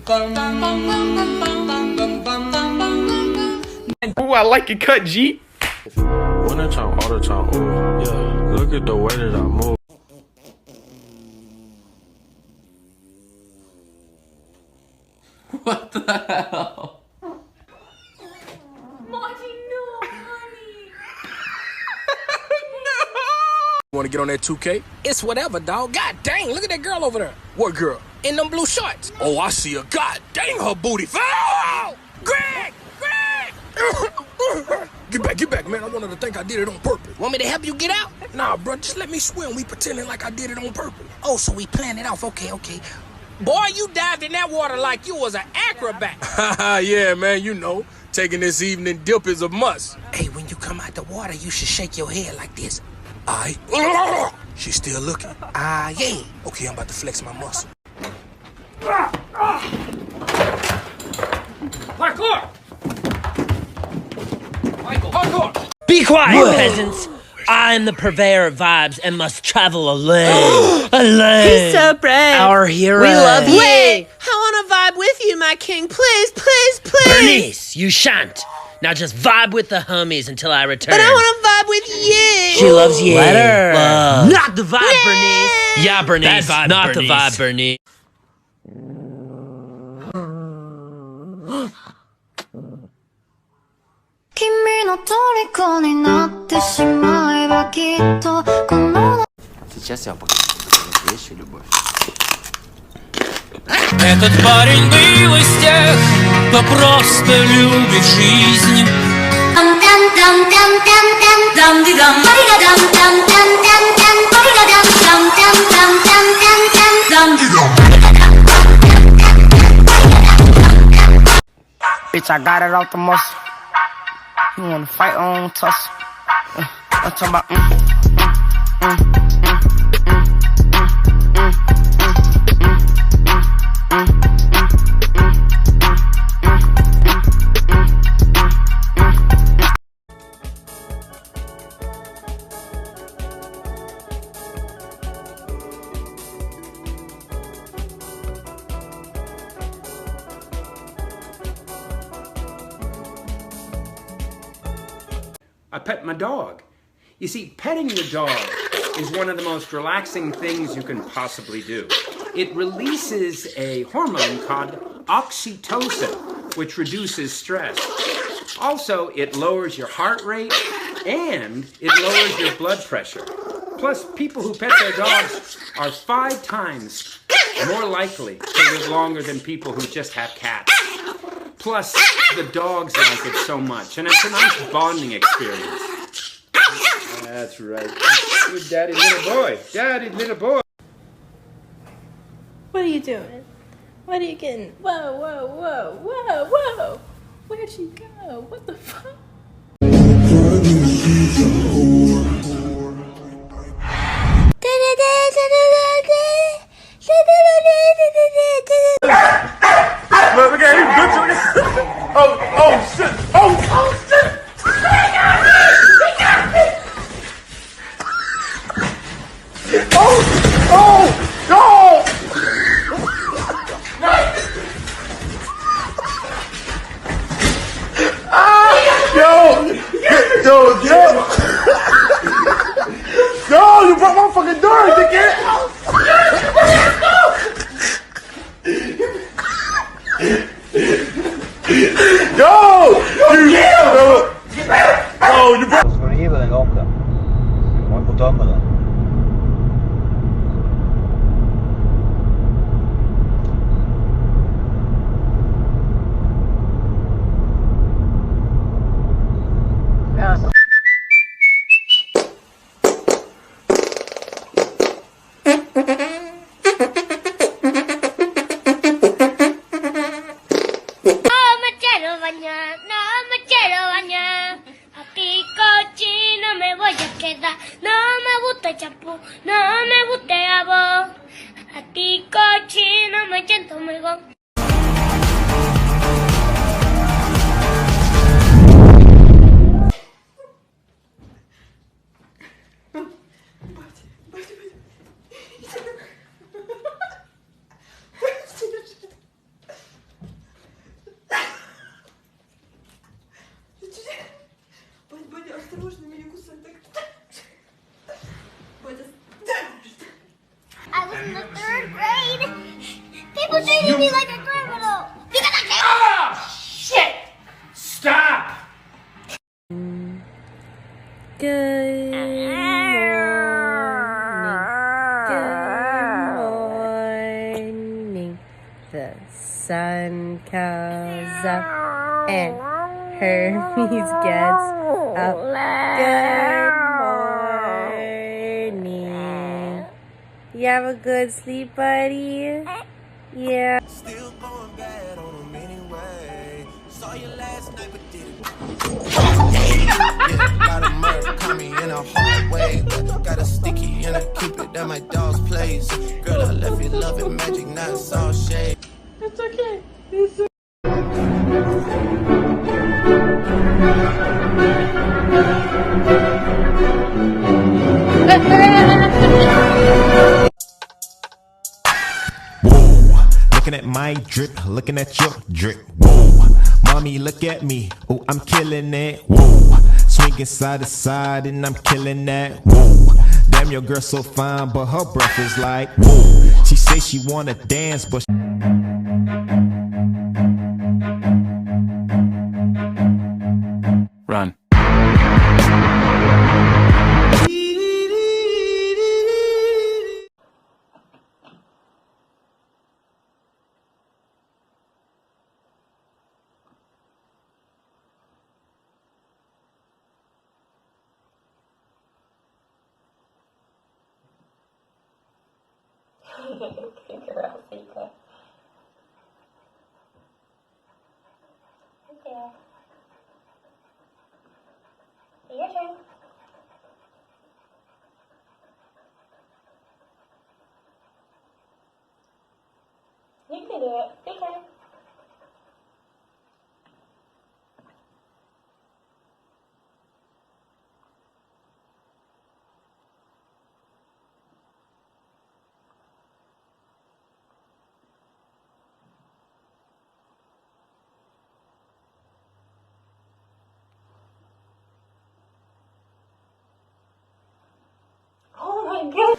Ooh, I like your cut, G. Winter time, all the time, ooh, yeah. Look at the way that I move. What the hell? Monty, no, honey. Want to get on that 2K? It's whatever, dog. God dang, look at that girl over there. What girl? In them blue shorts. Oh, I see her. God dang, her booty. Oh! Greg! Greg! Get back, man. I wanted to think I did it on purpose. Want me to help you get out? Nah, bro, just let me swim. We pretending like I did it on purpose. Oh, so we planned it off. Okay. Boy, you dived in that water like you was an acrobat. Yeah, man, you know. Taking this evening dip is a must. Hey, when you come out the water, you should shake your head like this. Aight. She's still looking. Yeah. Okay, I'm about to flex my muscle. Parkour! Michael, parkour! Be quiet, peasants! I am the purveyor of vibes and must travel alone. Alone. He's so brave. Our hero. We love you. Wait, I want to vibe with you, my king. Please. Bernice, you shan't. Now just vibe with the homies until I return. But I want to vibe with you. She loves you. Let her. Love. Not the vibe, Bernice. Yeah, Bernice. That vibe, not Bernice. the vibe, Bernice. Сейчас я покажу вещи, любовь. Этот парень был из тех, кто просто любит жизнь. Bitch, I got it out the muscle. You wanna fight on tussle? I'm talking about I pet my dog. You see, petting your dog is one of the most relaxing things you can possibly do. It releases a hormone called oxytocin, which reduces stress. Also, it lowers your heart rate and it lowers your blood pressure. Plus, people who pet their dogs are 5 times more likely to live longer than people who just have cats. Plus, the dogs like it so much, and it's a nice bonding experience. That's right. Good daddy little boy. Daddy little boy. What are you doing? What are you getting? Whoa. Where'd she go? What the fuck? Oh shit! Oh shit! Yo, you broke my fucking door, dickhead! Scorriva dell'occa, muy putómano. sun comes up and Hermes gets up. Good morning. You have a good sleep, buddy? Yeah. Still going bad on them anyway. Saw you last night, but didn't. Yeah, lot of murder, caught me in a hard way. But got a sticky and I keep it at my dog's place. Girl, I left you loving magic, not it's all shade. It's okay. It's okay. Looking at my drip, looking at your drip. Whoa, mommy, look at me. Oh, I'm killing it. Whoa, swinging side to side and I'm killing that. Whoa, damn, your girl so fine, but her breath is like whoa. She say she wanna dance, but Run. Your turn. You can do it. Okay. Oh my god.